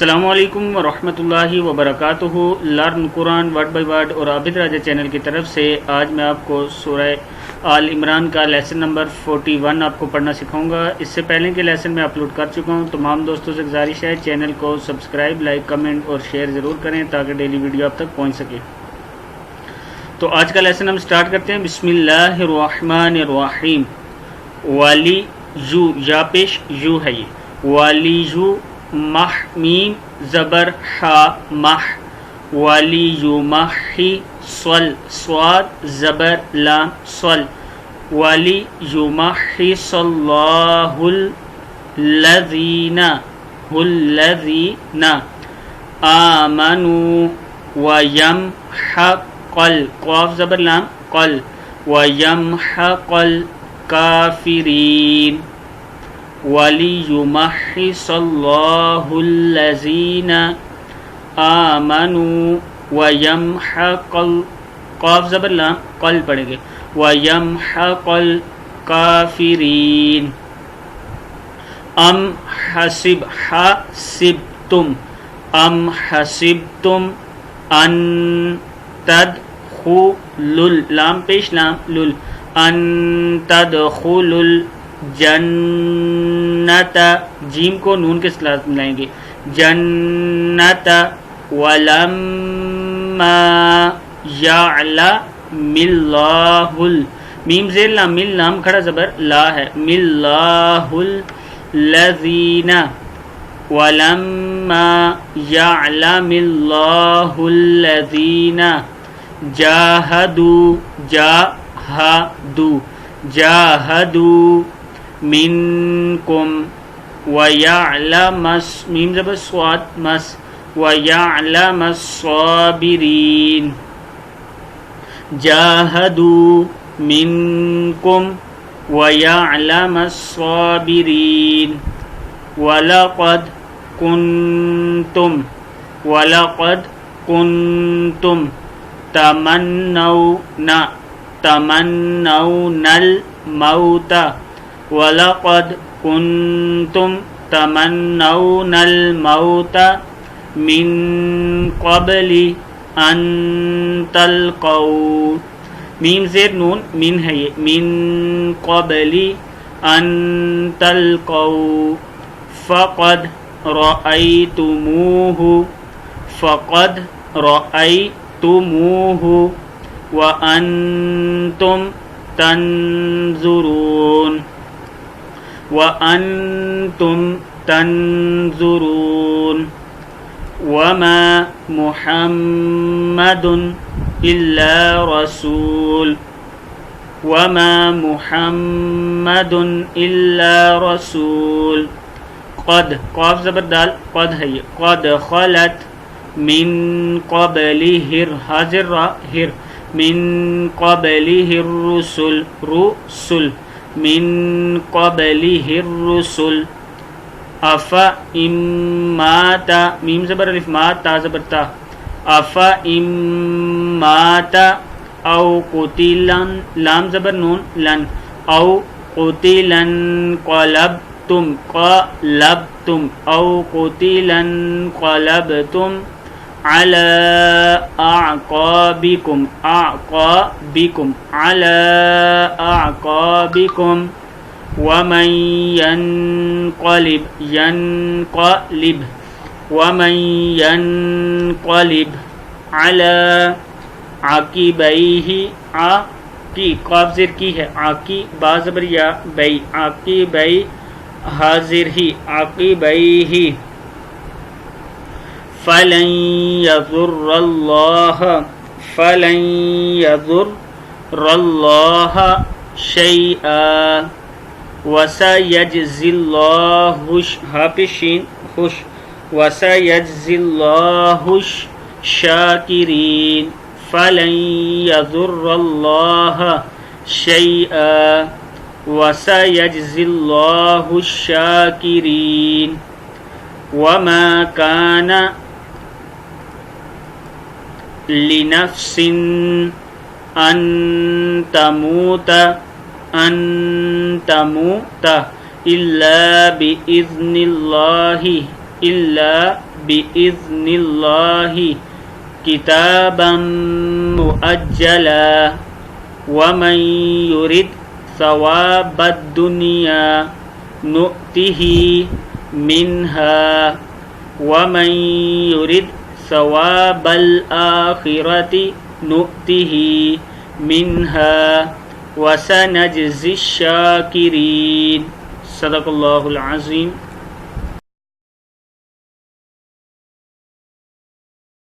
السلام علیکم ورحمۃ اللہ وبرکاتہ۔ Learn Quran word by word اور عابد راجہ چینل کی طرف سے آج میں آپ کو سورہ آل عمران کا لیسن نمبر 41 آپ کو پڑھنا سکھاؤں گا۔ اس سے پہلے کے لیسن میں اپلوڈ کر چکا ہوں۔ تمام دوستوں سے گزارش ہے چینل کو سبسکرائب، لائک، کمنٹ اور شیئر ضرور کریں تاکہ ڈیلی ویڈیو آپ تک پہنچ سکے۔ تو آج کا لیسن ہم سٹارٹ کرتے ہیں۔ بسم اللہ الرحمن الرحیم۔ والی یو، یا پیش یو ہے، یہ والی یو مح میم زبر حا مح، والی یمحی صل صاد زبر لام صل، والی یمحی صلاح الذین آمنوا ویمحق قاف زبر لام قل، ویمحق الکافرین، وَلِيُمَحِّصَ اللَّهُ الَّذِينَ آمَنُوا وَيَمْحَقَ قاف زبر لام قل پڑھیں گے، وَيَمْحَقَ الْكَافِرِينَ۔ ام حسبتم ان تدخلوا لام پیش لام لل ان تدخلوا جنت، جیم کو نون کے ساتھ ملائیں گے، جنت، ولما یعلم اللہ میم زیر لام مل لام کھڑا زبر لا ہے، ملہ الذین، ولما یعلم اللہ الذین جاہدوا منکم ویعلم میم زبر صاد مس، ویعلم الصابرین، جاہدوا منکم ویعلم الصابرین، ولقد کنتم تمنون الموت، وَلَقَدْ كُنْتُمْ تَمَنَّوْنَ الْمَوْتَ مِنْ قَبْلِ أَنْ تَلْقَوْا، میم زیر نون من ہے، یہ مِنْ قَبْلِ أَنْ تَلْقَوْا فَقَدْ رَأَيْتُمُوهُ وَأَنْتُمْ تنظرون، وما محمد إلا رسول، قد قاف زبر دال قد ہے، یہ قد خلت من قبلہ حاضر را ہر، من قبلہ الرسل رسل، من قبلہ الرسل، افا امات میم زبر الف ما تا زبر تا، افا امات او قتلن لام زبر نون لن، او قتلن قلبتم او قتلن قلبتم على أعقابكم ومن ينقلب على عقبيه، عاقی قاف زیر کی ہے، عاقی با زبر یا بی، عاقبی حاضر ہی، عاقبیہ، فلن يضر الله شيئا وسيجزي الله الشاكرين، فلن يضر الله شيئا وسيجزي الله الشاكرين، وما كان لنفس ان تموت الا باذن اللہ، الا بِإِذْنِ اللَّهِ كِتَابًا مُؤَجَّلًا وَمَن يُرِدْ ثَوَابَ الدُّنْيَا نُؤْتِهِ مِنْهَا وَمَن يُرِدْ ثَوَابَ الْآخِرَةِ نُؤْتِهِ مِنْهَا وَسَنَجْزِي الشَّاكِرِينَ۔ صدق اللہ العظیم۔